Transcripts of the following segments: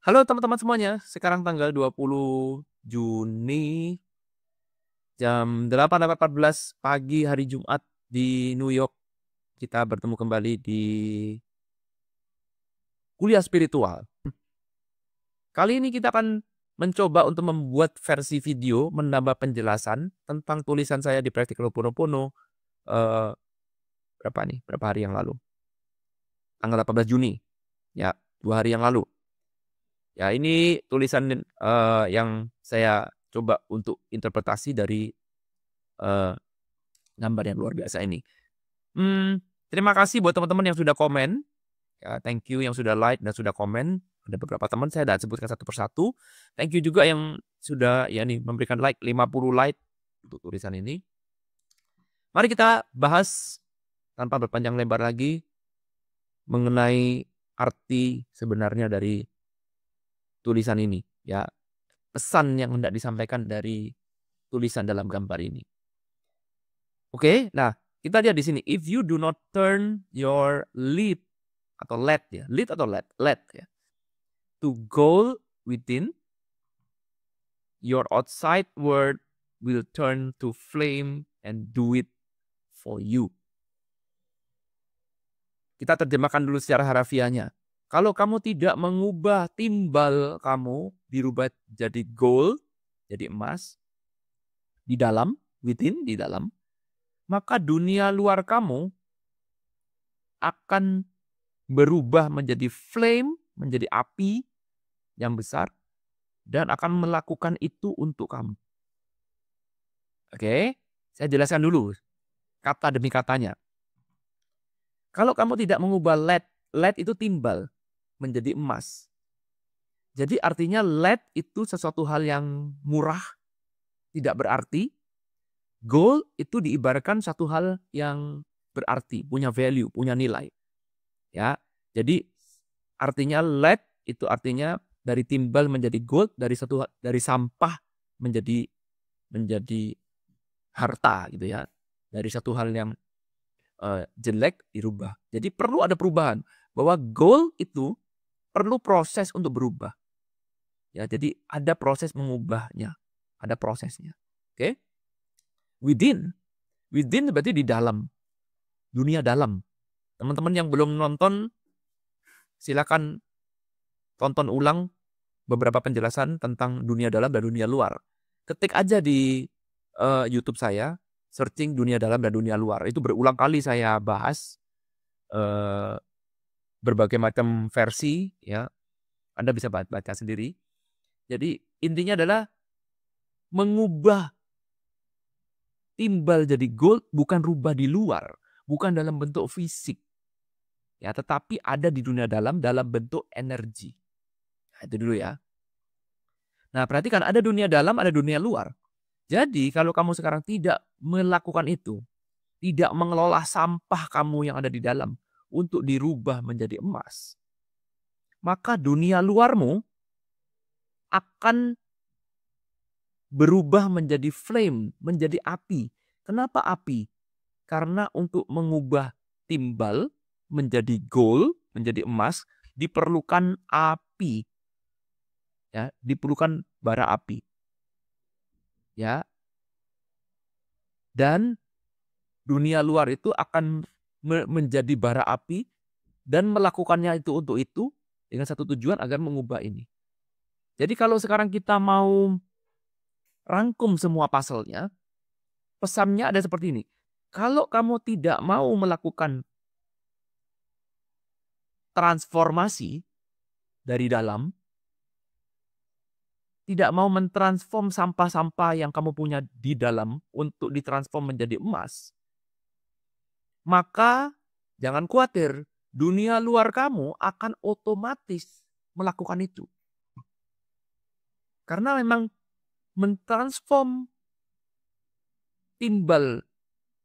Halo teman-teman semuanya, sekarang tanggal 20 Juni jam 8.14 pagi hari Jumat di New York. Kita bertemu kembali di kuliah spiritual. Kali ini kita akan mencoba untuk membuat versi video menambah penjelasan tentang tulisan saya di Practical Ho'oponopono eh, berapa hari yang lalu? Tanggal 18 Juni. Ya, 2 hari yang lalu. Ya, ini tulisan yang saya coba untuk interpretasi dari eh, gambar yang luar biasa ini. Terima kasih buat teman-teman yang sudah komen. Ya, thank you yang sudah like dan sudah komen. Ada beberapa teman saya sudah sebutkan satu persatu. Thank you juga yang sudah ya nih memberikan like 50 like untuk tulisan ini. Mari kita bahas tanpa berpanjang lebar lagi mengenai arti sebenarnya dari tulisan ini, ya. Pesan yang hendak disampaikan dari tulisan dalam gambar ini. Oke, nah kita lihat di sini. If you do not turn your lid atau LED ya, lid atau LED ya, to goal within, your outside world will turn to flame and do it for you. Kita terjemahkan dulu secara harafiahnya. Kalau kamu tidak mengubah timbal kamu dirubah jadi gold, jadi emas di dalam, within, di dalam, maka dunia luar kamu akan berubah menjadi flame, menjadi api yang besar, dan akan melakukan itu untuk kamu. Oke, saya jelaskan dulu kata demi katanya. Kalau kamu tidak mengubah LED, LED itu timbal menjadi emas. Jadi artinya LED itu sesuatu hal yang murah, tidak berarti. Gold itu diibaratkan satu hal yang berarti, punya value, punya nilai. Ya, jadi artinya LED itu artinya dari timbal menjadi gold, dari sampah menjadi harta gitu ya. Dari satu hal yang jelek dirubah. Jadi perlu ada perubahan. Bahwa goal itu perlu proses untuk berubah. Ya, jadi ada proses mengubahnya. Ada prosesnya. Oke? Within. Within berarti di dalam. Dunia dalam. Teman-teman yang belum nonton, silakan tonton ulang beberapa penjelasan tentang dunia dalam dan dunia luar. Ketik aja di YouTube saya, searching dunia dalam dan dunia luar. Itu berulang kali saya bahas berbagai macam versi, ya. Anda bisa baca sendiri. Jadi intinya adalah mengubah timbal jadi gold bukan rubah di luar, bukan dalam bentuk fisik, ya, tetapi ada di dunia dalam bentuk energi. Nah, itu dulu ya. Nah, perhatikan ada dunia dalam, ada dunia luar. Jadi kalau kamu sekarang tidak melakukan itu, tidak mengelola sampah kamu yang ada di dalam untuk dirubah menjadi emas, maka dunia luarmu akan berubah menjadi flame, menjadi api. Kenapa api? Karena untuk mengubah timbal menjadi gold, menjadi emas, diperlukan api. Ya, diperlukan bara api. Ya. Dan dunia luar itu akan menjadi bara api dan melakukannya itu untuk itu dengan satu tujuan agar mengubah ini. Jadi kalau sekarang kita mau rangkum semua puzzle-nya, pesannya ada seperti ini. Kalau kamu tidak mau melakukan transformasi dari dalam, tidak mau mentransform sampah-sampah yang kamu punya di dalam untuk ditransform menjadi emas, maka jangan khawatir, dunia luar kamu akan otomatis melakukan itu. Karena memang mentransform timbal,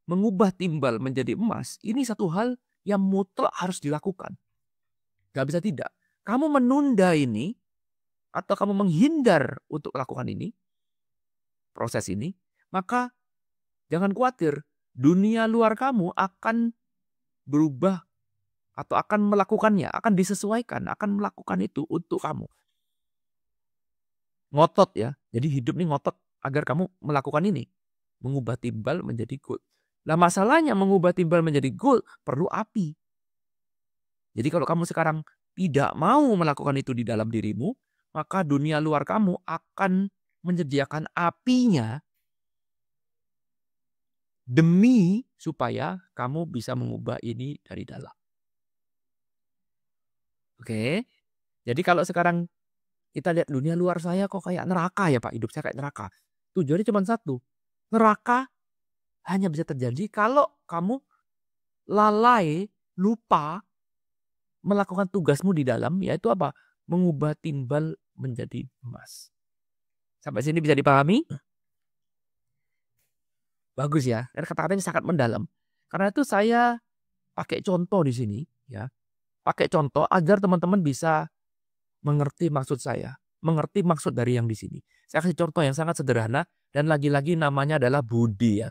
mengubah timbal menjadi emas, ini satu hal yang mutlak harus dilakukan. Gak bisa tidak. Kamu menunda ini, atau kamu menghindar untuk melakukan ini, proses ini, maka jangan khawatir, dunia luar kamu akan berubah atau akan melakukannya, akan disesuaikan, akan melakukan itu untuk kamu. Ngotot ya. Jadi hidup nih ngotot agar kamu melakukan ini. Mengubah timbal menjadi gold. Nah masalahnya mengubah timbal menjadi gold perlu api. Jadi kalau kamu sekarang tidak mau melakukan itu di dalam dirimu, maka dunia luar kamu akan menyediakan apinya demi supaya kamu bisa mengubah ini dari dalam. Oke. Jadi kalau sekarang kita lihat dunia luar saya kok kayak neraka ya Pak, hidup saya kayak neraka. Tujuannya cuma satu. Neraka hanya bisa terjadi kalau kamu lalai, lupa melakukan tugasmu di dalam, yaitu apa? Mengubah timbal menjadi emas. Sampai sini bisa dipahami? Bagus ya. Dan kata-katanya sangat mendalam. Karena itu saya pakai contoh di sini, ya. Pakai contoh agar teman-teman bisa mengerti maksud saya, mengerti maksud dari yang di sini. Saya kasih contoh yang sangat sederhana dan lagi-lagi namanya adalah Budi ya.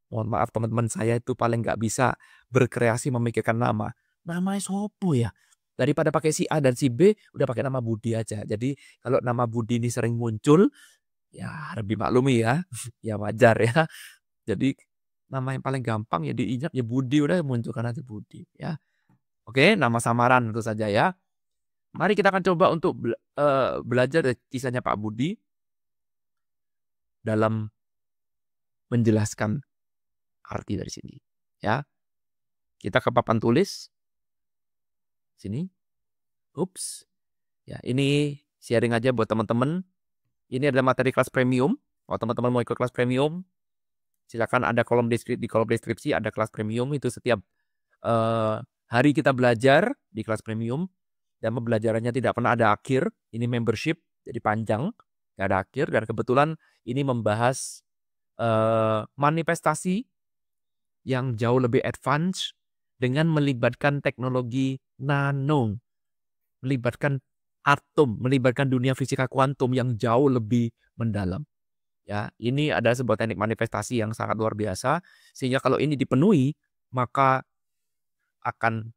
Mohon maaf teman-teman saya itu paling nggak bisa berkreasi memikirkan nama. Namanya Sopo ya. Daripada pakai si A dan si B, udah pakai nama Budi aja. Jadi kalau nama Budi ini sering muncul, ya lebih maklumi ya. Ya wajar ya. Jadi nama yang paling gampang ya diinjak ya Budi, udah munculkan aja Budi ya. Oke, nama samaran tentu saja ya. Mari kita akan coba untuk belajar dari kisahnya Pak Budi dalam menjelaskan arti dari sini. Ya, kita ke papan tulis sini. Ups. Ya, ini sharing aja buat teman-teman. Ini adalah materi kelas premium. Kalau teman-teman mau ikut kelas premium, silakan ada di kolom deskripsi ada kelas premium itu setiap hari kita belajar di kelas premium dan pembelajarannya tidak pernah ada akhir. Ini membership jadi panjang, nggak ada akhir dan kebetulan ini membahas manifestasi yang jauh lebih advance dengan melibatkan teknologi nano, melibatkan atom, melibatkan dunia fisika kuantum yang jauh lebih mendalam. Ya, ini adalah sebuah teknik manifestasi yang sangat luar biasa sehingga kalau ini dipenuhi maka akan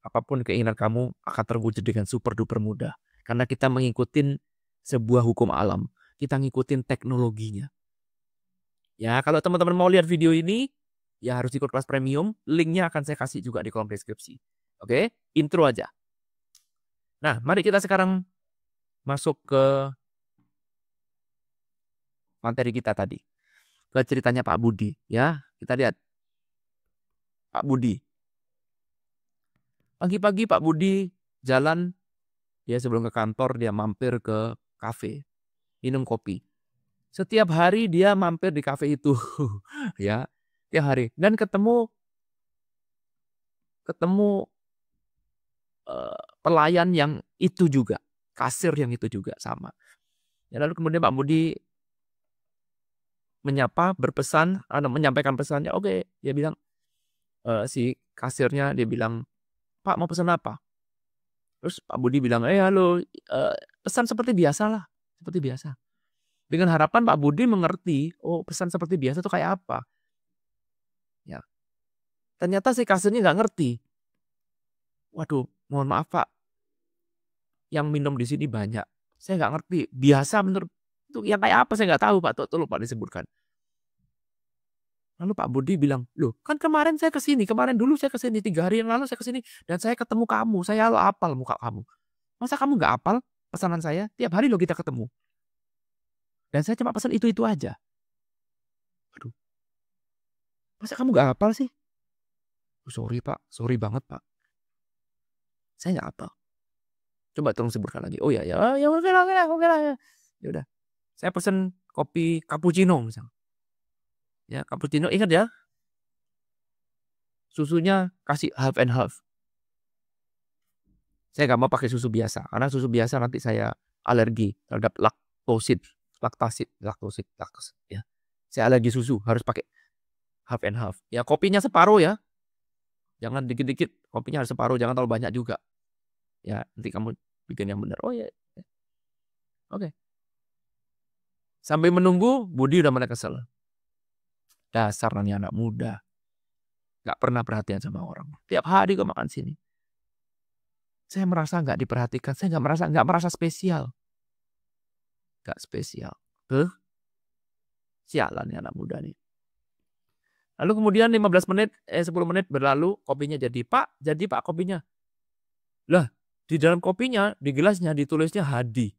apapun keinginan kamu akan terwujud dengan super duper mudah karena kita mengikuti sebuah hukum alam. Kita ngikutin teknologinya. Ya, kalau teman-teman mau lihat video ini ya harus ikut kelas premium. Linknya akan saya kasih juga di kolom deskripsi. Oke, intro aja. Nah, mari kita sekarang masuk ke materi kita tadi. Ke ceritanya Pak Budi. Ya, kita lihat. Pak Budi. Pagi-pagi Pak Budi jalan. Ya sebelum ke kantor dia mampir ke kafe. Minum kopi. Setiap hari dia mampir di kafe itu. Ya, tiap hari. Dan ketemu pelayan yang itu juga. Kasir yang itu juga sama. Ya, lalu kemudian Pak Budi menyapa, berpesan, menyampaikan pesannya. Oke, dia bilang si kasirnya dia bilang, "Pak mau pesan apa?" Terus Pak Budi bilang, halo, pesan seperti biasa lah, seperti biasa." Dengan harapan Pak Budi mengerti, oh pesan seperti biasa itu kayak apa. Ya, ternyata si kasirnya nggak ngerti. Waduh, mohon maaf Pak, yang minum di sini banyak. Saya nggak ngerti. Biasa menurut itu yang kayak apa saya nggak tahu Pak. Tolong Pak disebutkan. Lalu Pak Budi bilang, loh kan kemarin saya ke sini, kemarin dulu saya ke sini, 3 hari yang lalu saya ke sini dan saya ketemu kamu, saya lo hafal muka kamu. Masa kamu nggak hafal pesanan saya? Tiap hari lo kita ketemu. Dan saya cuma pesan itu aja. Aduh, masa kamu nggak hafal sih? Oh, sorry Pak, sorry banget Pak. Saya nggak hafal. Coba tolong sebutkan lagi. Oh ya, ya oke lah, oke lah. Ya udah, saya pesen kopi cappuccino misalnya. Ya, cappuccino ingat ya, susunya kasih half and half. Saya nggak mau pakai susu biasa, karena susu biasa nanti saya alergi terhadap laktosid, ya. Saya alergi susu, harus pakai half and half. Ya, kopinya separuh ya. Jangan dikit-dikit, kopinya harus separuh, jangan terlalu banyak juga. Ya, nanti kamu bikin yang benar. Oh ya. Oke. Sampai menunggu, Budi udah mulai kesel. Dasar nih anak muda. Gak pernah perhatian sama orang. Tiap hari gue makan sini. Saya merasa nggak diperhatikan, saya nggak merasa spesial. Gak spesial. Sialan nih anak muda nih. Lalu kemudian 10 menit berlalu, kopinya jadi. Pak, jadi Pak kopinya. Lah, di dalam kopinya, di gelasnya ditulisnya Hadi.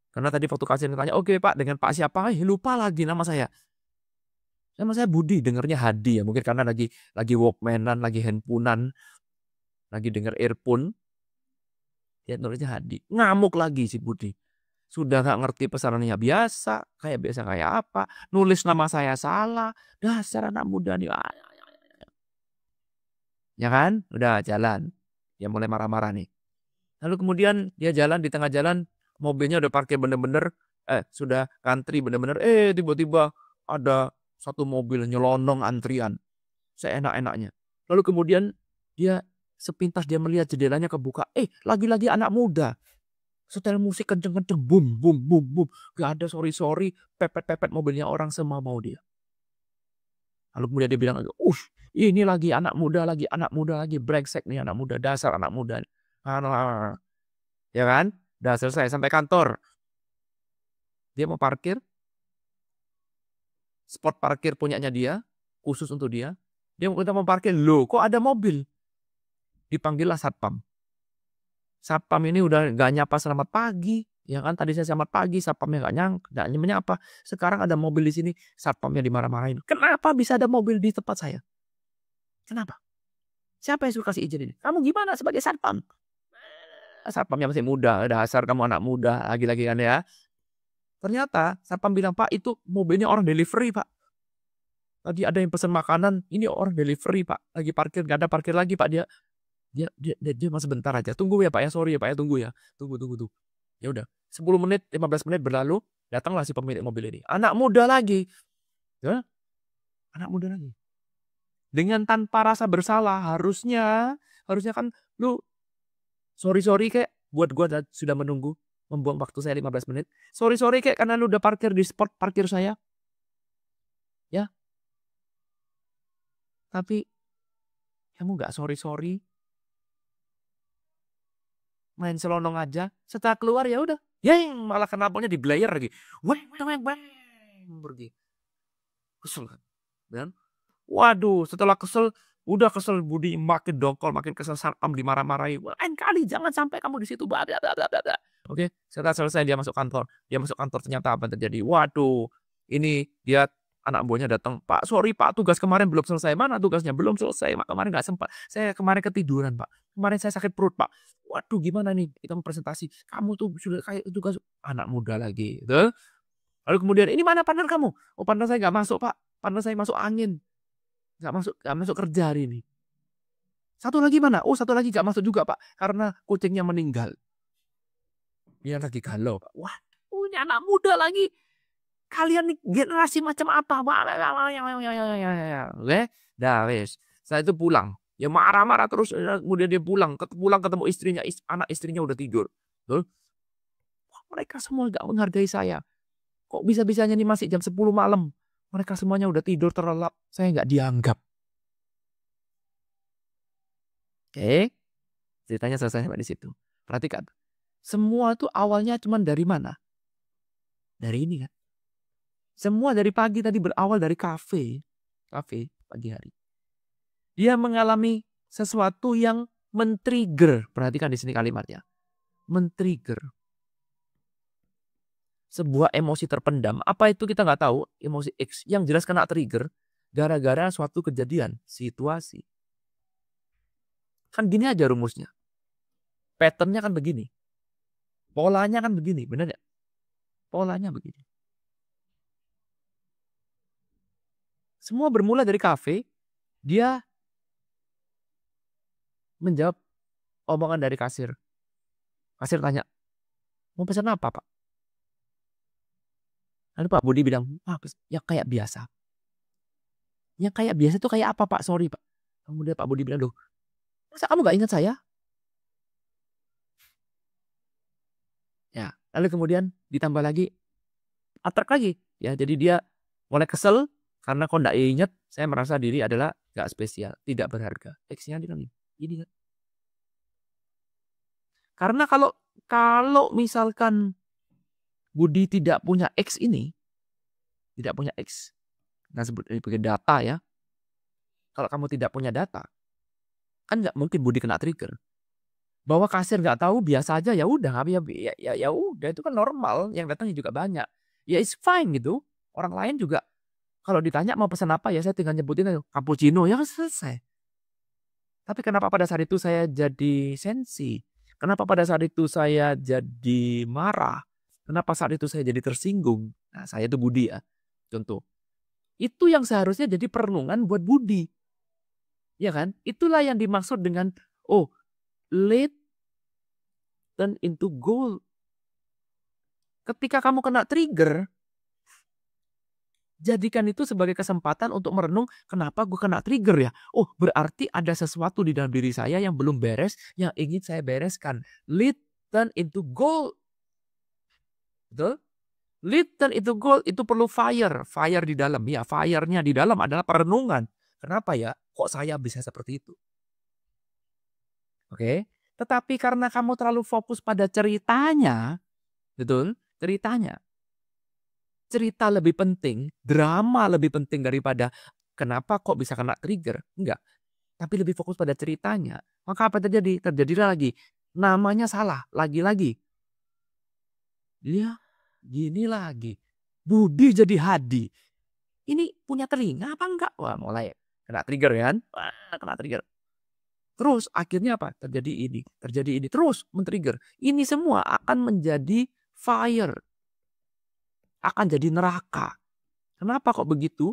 Karena tadi waktu kasir tanya, oke Pak, dengan Pak siapa? Lupa lagi nama saya. Nama saya Budi, dengernya Hadi ya. Mungkin karena lagi Walkmanan, lagi handphonean, lagi denger earphone. Dia nulisnya Hadi. Ngamuk lagi si Budi. Sudah gak ngerti pesanannya biasa kayak apa. Nulis nama saya salah. Dasar anak muda nih. Ya kan? Udah jalan. Dia mulai marah-marah nih. Lalu kemudian dia jalan, di tengah jalan mobilnya udah parkir bener-bener, sudah ngantri bener-bener, tiba-tiba ada satu mobil nyelonong antrian seenak-enaknya. Lalu kemudian dia sepintas dia melihat jendelanya kebuka, lagi-lagi anak muda. Setel musik kenceng-kenceng, boom boom boom boom. Gak ada sorry, pepet-pepet mobilnya orang semua mau dia. Lalu kemudian dia bilang, ini lagi anak muda lagi, brengsek nih anak muda, dasar anak muda. Ya kan? Udah selesai sampai kantor. Dia mau parkir. Spot parkir punyanya dia, khusus untuk dia. Dia mau parkir, loh kok ada mobil? Dipanggillah satpam. Satpam ini udah gak nyapa selamat pagi. Ya kan, tadi saya selamat pagi, satpamnya gak menyapa. Sekarang ada mobil di sini, satpamnya dimarah-marahin. Kenapa bisa ada mobil di tempat saya? Kenapa? Siapa yang suka kasih izin ini? Kamu gimana sebagai satpam? Satpamnya masih muda, dasar kamu anak muda, lagi-lagi kan ya. Ternyata satpam bilang, Pak itu mobilnya orang delivery Pak. Tadi ada yang pesan makanan, ini orang delivery Pak. Lagi parkir, gak ada parkir lagi Pak. Dia masih bentar aja. Tunggu ya Pak ya, sorry ya Pak ya, tunggu ya. Tunggu. Ya udah, 10 menit, 15 menit berlalu, datanglah si pemilik mobil ini. Anak muda lagi. Ya? Anak muda lagi. Dengan tanpa rasa bersalah, harusnya kan lu sorry kayak buat gua sudah menunggu, membuang waktu saya 15 menit. Sorry kayak karena lu udah parkir di spot parkir saya. Ya. Tapi kamu gak sorry. Main selonong aja. Setelah keluar ya udah. Malah knalpotnya di blayer lagi. Weng. Pergi. Kesel kan. Dan waduh, setelah kesel, udah kesel Budi makin dongkol, makin kesel, satpam dimarah-marahi. Lain kali jangan sampai kamu di situ. Oke, setelah selesai dia masuk kantor. Ternyata apa yang terjadi? Waduh, ini dia anak buahnya datang. Pak, sorry Pak, tugas kemarin belum selesai. Mana tugasnya? Belum selesai. Kemarin nggak sempat. Saya kemarin ketiduran Pak. Kemarin saya sakit perut Pak. Waduh, gimana nih? Kita mau presentasi. Kamu tuh sudah kayak tugas anak muda lagi. Gitu. Lalu kemudian, ini mana partner kamu? Oh, partner saya nggak masuk Pak. Partner saya masuk angin. Nggak masuk kerja hari ini. Satu lagi mana? Oh, satu lagi nggak masuk juga Pak. Karena kucingnya meninggal. Dia lagi galau Pak. Wah, punya anak muda lagi. Kalian nih generasi macam apa? Oke, dah wes. Saya itu pulang. Ya marah-marah terus. Kemudian dia pulang ketemu istrinya. Anak istrinya udah tidur. Tuh. Wah, mereka semua gak menghargai saya. Kok bisa-bisanya nih masih jam 10 malam. Mereka semuanya udah tidur terlelap. Saya gak dianggap. Oke. Ceritanya selesai sampai di situ. Perhatikan. Semua tuh awalnya cuman dari mana? Dari ini kan. Semua dari pagi tadi berawal dari kafe pagi hari. Dia mengalami sesuatu yang men-trigger. Perhatikan di sini kalimatnya. Men-trigger. Sebuah emosi terpendam. Apa itu kita nggak tahu. Emosi X. Yang jelas kena trigger. Gara-gara suatu kejadian. Situasi. Kan gini aja rumusnya. Patternnya kan begini. Polanya kan begini. Benar ya? Polanya begini. Semua bermula dari kafe. Dia menjawab omongan dari kasir. Kasir tanya, mau pesan apa Pak? Lalu Pak Budi bilang, ya kayak biasa. Yang kayak biasa itu kayak apa Pak? Sorry Pak. Kemudian Pak Budi bilang, loh, masa kamu gak ingat saya? Ya, lalu kemudian ditambah lagi, atrek lagi. Ya, jadi dia mulai kesel karena kok gak ingat, saya merasa diri adalah gak spesial, tidak berharga. X-nya dia bilang, ini kan. Karena kalau misalkan Budi tidak punya X ini, tidak punya X. Nah, sebut sebagai data ya. Kalau kamu tidak punya data, kan nggak mungkin Budi kena trigger. Bahwa kasir nggak tahu biasa aja, ya udah, ya udah, itu kan normal. Yang datang juga banyak. Ya it's fine gitu. Orang lain juga kalau ditanya mau pesan apa, ya saya tinggal nyebutin aja, cappuccino, ya kan selesai. Tapi kenapa pada saat itu saya jadi sensi? Kenapa pada saat itu saya jadi marah? Kenapa saat itu saya jadi tersinggung? Nah, saya itu Budi ya, contoh. Itu yang seharusnya jadi perenungan buat Budi. Ya kan? Itulah yang dimaksud dengan, oh, let turn into gold. Ketika kamu kena trigger, jadikan itu sebagai kesempatan untuk merenung, kenapa gue kena trigger ya? Oh, berarti ada sesuatu di dalam diri saya yang belum beres, yang ingin saya bereskan. Let turn into gold. Betul? Let turn into gold itu perlu fire. Fire di dalam. Ya, fire-nya di dalam adalah perenungan. Kenapa ya? Kok saya bisa seperti itu? Oke. Tetapi karena kamu terlalu fokus pada ceritanya, betul? Ceritanya. Cerita lebih penting, drama lebih penting daripada kenapa kok bisa kena trigger. Enggak. Tapi lebih fokus pada ceritanya. Maka apa terjadi? Terjadilah lagi. Namanya salah. Lagi-lagi. Dia gini lagi. Budi jadi Hadi. Ini punya telinga apa enggak? Wah, mulai kena trigger kan? Wah, kena trigger. Terus akhirnya apa? Terjadi ini. Terjadi ini. Terus men-trigger. Ini semua akan menjadi fire. Akan jadi neraka. Kenapa kok begitu?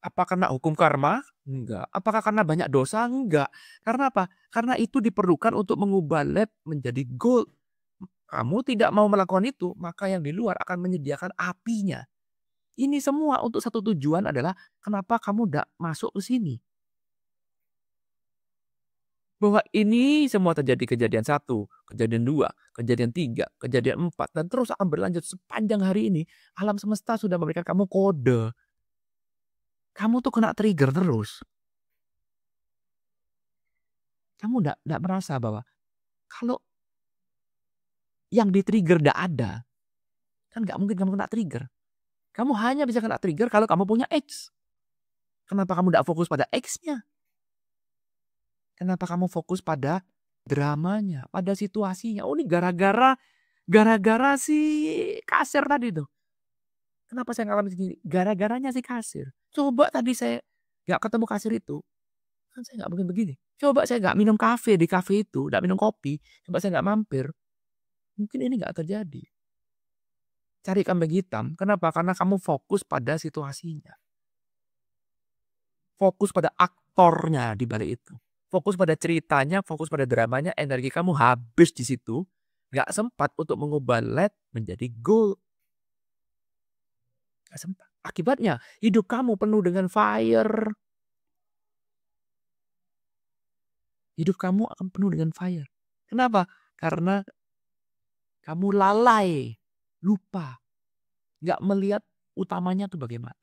Apa karena hukum karma? Enggak. Apakah karena banyak dosa? Enggak. Karena apa? Karena itu diperlukan untuk mengubah lab menjadi gold. Kamu tidak mau melakukan itu, maka yang di luar akan menyediakan apinya. Ini semua untuk satu tujuan adalah kenapa kamu tidak masuk ke sini. Bahwa ini semua terjadi kejadian 1, kejadian 2, kejadian 3, kejadian 4, dan terus akan berlanjut sepanjang hari ini. Alam semesta sudah memberikan kamu kode. Kamu tuh kena trigger terus. Kamu enggak merasa bahwa kalau yang di-trigger enggak ada, kan enggak mungkin kamu kena trigger. Kamu hanya bisa kena trigger kalau kamu punya X. Kenapa kamu enggak fokus pada X-nya? Kenapa kamu fokus pada dramanya, pada situasinya? Oh, ini gara-gara si kasir tadi tuh. Kenapa saya ngalamin sendiri? Gara-garanya si kasir. Coba tadi saya nggak ketemu kasir itu, kan saya nggak mungkin begini. Coba saya nggak minum di kafe itu, nggak minum kopi, coba saya nggak mampir, mungkin ini nggak terjadi. Cari kambing hitam. Kenapa? Karena kamu fokus pada situasinya. Fokus pada aktornya di balik itu. Fokus pada ceritanya, fokus pada dramanya, energi kamu habis di situ. Nggak sempat untuk mengubah LED menjadi gold. Nggak sempat. Akibatnya hidup kamu penuh dengan fire. Hidup kamu akan penuh dengan fire. Kenapa? Karena kamu lalai, lupa. Nggak melihat utamanya itu bagaimana.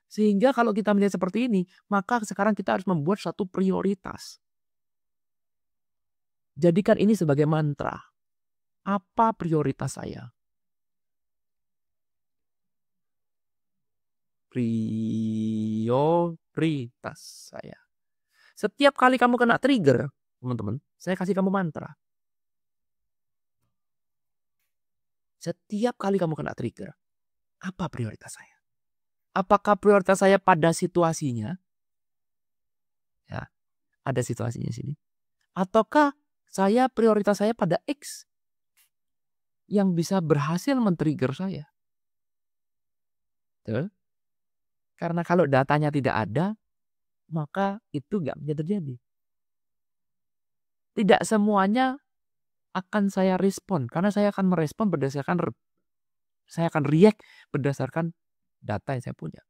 Sehingga kalau kita melihat seperti ini, maka sekarang kita harus membuat satu prioritas. Jadikan ini sebagai mantra. Apa prioritas saya? Prioritas saya. Setiap kali kamu kena trigger, teman-teman, saya kasih kamu mantra. Setiap kali kamu kena trigger, apa prioritas saya? Apakah prioritas saya pada situasinya? Ya, ada situasinya sini. Ataukah prioritas saya pada X yang bisa berhasil men-trigger saya? Betul? Karena kalau datanya tidak ada, maka itu nggak bisa terjadi. Tidak semuanya akan saya respon. Karena saya akan merespon saya akan react berdasarkan data yang saya punya.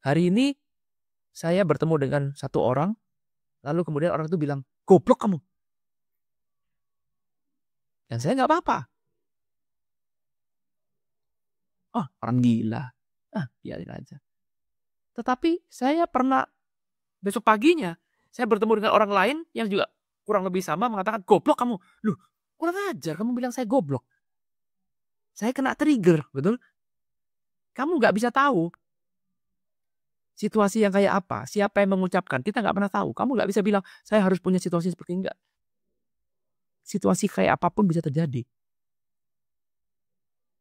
Hari ini saya bertemu dengan satu orang, lalu kemudian orang itu bilang, goblok kamu. Dan saya nggak apa-apa. Oh, orang gila. Biarin aja. Tetapi saya pernah besok paginya, saya bertemu dengan orang lain yang juga kurang lebih sama mengatakan, goblok kamu. Loh, kurang ajar kamu bilang saya goblok. Saya kena trigger, betul? Kamu nggak bisa tahu situasi yang kayak apa, siapa yang mengucapkan, kita nggak pernah tahu. Kamu nggak bisa bilang, saya harus punya situasi seperti enggak. Situasi kayak apapun bisa terjadi.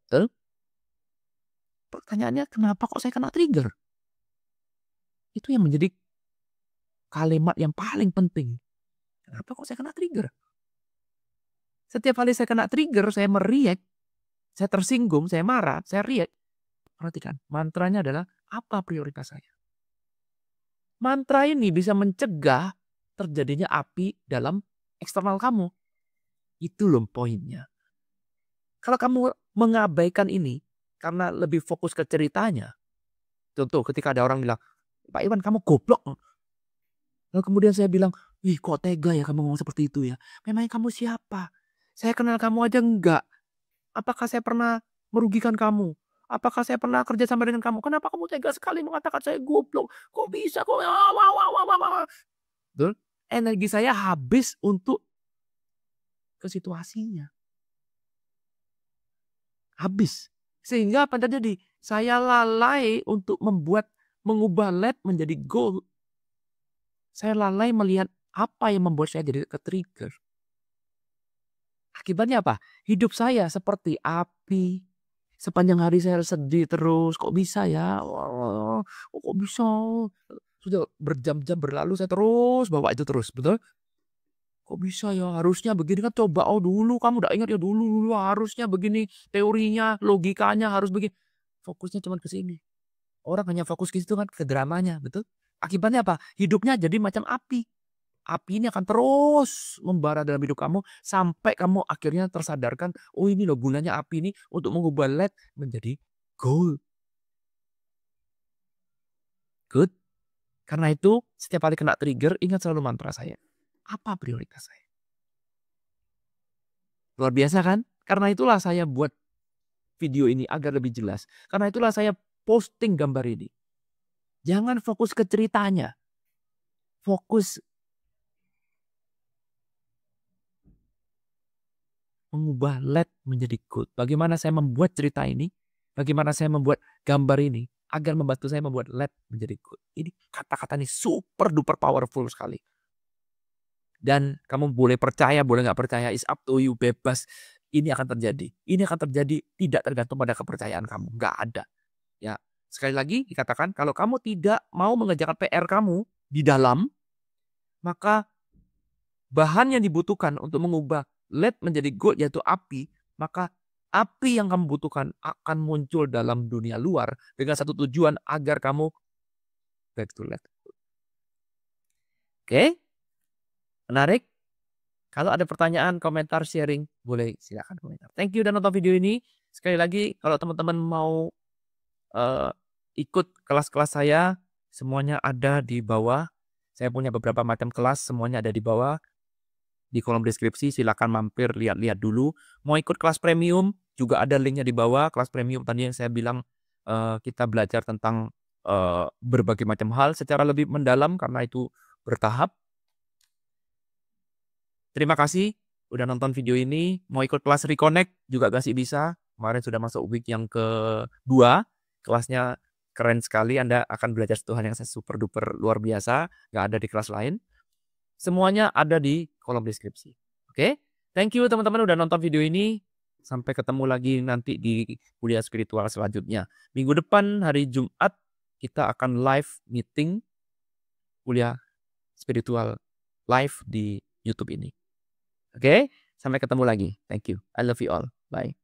Betul? Pertanyaannya, kenapa kok saya kena trigger? Itu yang menjadi kalimat yang paling penting. Kenapa kok saya kena trigger? Setiap kali saya kena trigger, saya meriak, saya tersinggung, saya marah, saya riak. Perhatikan, mantranya adalah apa prioritas saya. Mantra ini bisa mencegah terjadinya api dalam eksternal kamu. Itu loh poinnya. Kalau kamu mengabaikan ini karena lebih fokus ke ceritanya. Contoh ketika ada orang bilang, Pak Iwan kamu goblok. Lalu kemudian saya bilang, ih kok tega ya kamu ngomong seperti itu ya. Memangnya kamu siapa? Saya kenal kamu aja enggak. Apakah saya pernah merugikan kamu? Apakah saya pernah kerja sama dengan kamu? Kenapa kamu tega sekali mengatakan saya goblok? Kok bisa? Kok Betul? Energi saya habis untuk ke situasinya. Habis. Sehingga apa yang terjadi? Saya lalai untuk mengubah LED menjadi gold. Saya lalai melihat apa yang membuat saya jadi ke-trigger. Akibatnya apa? Hidup saya seperti api. Sepanjang hari saya sedih terus. Kok bisa ya? Kok bisa? Sudah berjam-jam berlalu saya terus bawa itu terus. Betul? Kok bisa ya? Harusnya begini kan coba. Oh dulu kamu udah ingat ya dulu harusnya begini. Teorinya, logikanya harus begini. Fokusnya cuma ke sini. Orang hanya fokus ke situ kan ke dramanya. Betul? Akibatnya apa? Hidupnya jadi macam api. Api ini akan terus membara dalam hidup kamu sampai kamu akhirnya tersadarkan, oh ini loh gunanya api ini untuk mengubah LED menjadi gold. Good. Karena itu setiap kali kena trigger ingat selalu mantra saya. Apa prioritas saya? Luar biasa kan? Karena itulah saya buat video ini agar lebih jelas. Karena itulah saya posting gambar ini. Jangan fokus ke ceritanya. Fokus mengubah LED menjadi gold. Bagaimana saya membuat cerita ini? Bagaimana saya membuat gambar ini? Agar membantu saya membuat LED menjadi gold. Ini kata-kata ini super duper powerful sekali. Dan kamu boleh percaya, boleh nggak percaya, is up to you, bebas. Ini akan terjadi. Ini akan terjadi tidak tergantung pada kepercayaan kamu. Nggak ada. Ya, sekali lagi dikatakan, kalau kamu tidak mau mengerjakan PR kamu di dalam, maka bahan yang dibutuhkan untuk mengubah LED menjadi gold yaitu api, maka api yang kamu butuhkan akan muncul dalam dunia luar dengan satu tujuan agar kamu back to LED. Oke? Menarik? Kalau ada pertanyaan, komentar, sharing, boleh silakan komentar. Thank you udah nonton video ini. Sekali lagi, kalau teman-teman mau ikut kelas-kelas saya, semuanya ada di bawah. Saya punya beberapa macam kelas, semuanya ada di bawah. Di kolom deskripsi silakan mampir lihat-lihat dulu. Mau ikut kelas premium juga ada linknya di bawah. Kelas premium tadi yang saya bilang kita belajar tentang berbagai macam hal secara lebih mendalam karena itu bertahap. Terima kasih udah nonton video ini. Mau ikut kelas Reconnect juga masih bisa. Kemarin sudah masuk week yang kedua. Kelasnya keren sekali. Anda akan belajar satu hal yang super duper luar biasa. Gak ada di kelas lain. Semuanya ada di kolom deskripsi. Oke? Thank you teman-teman udah nonton video ini. Sampai ketemu lagi nanti di kuliah spiritual selanjutnya. Minggu depan hari Jumat kita akan live meeting kuliah spiritual live di YouTube ini. Oke? Sampai ketemu lagi. Thank you. I love you all. Bye.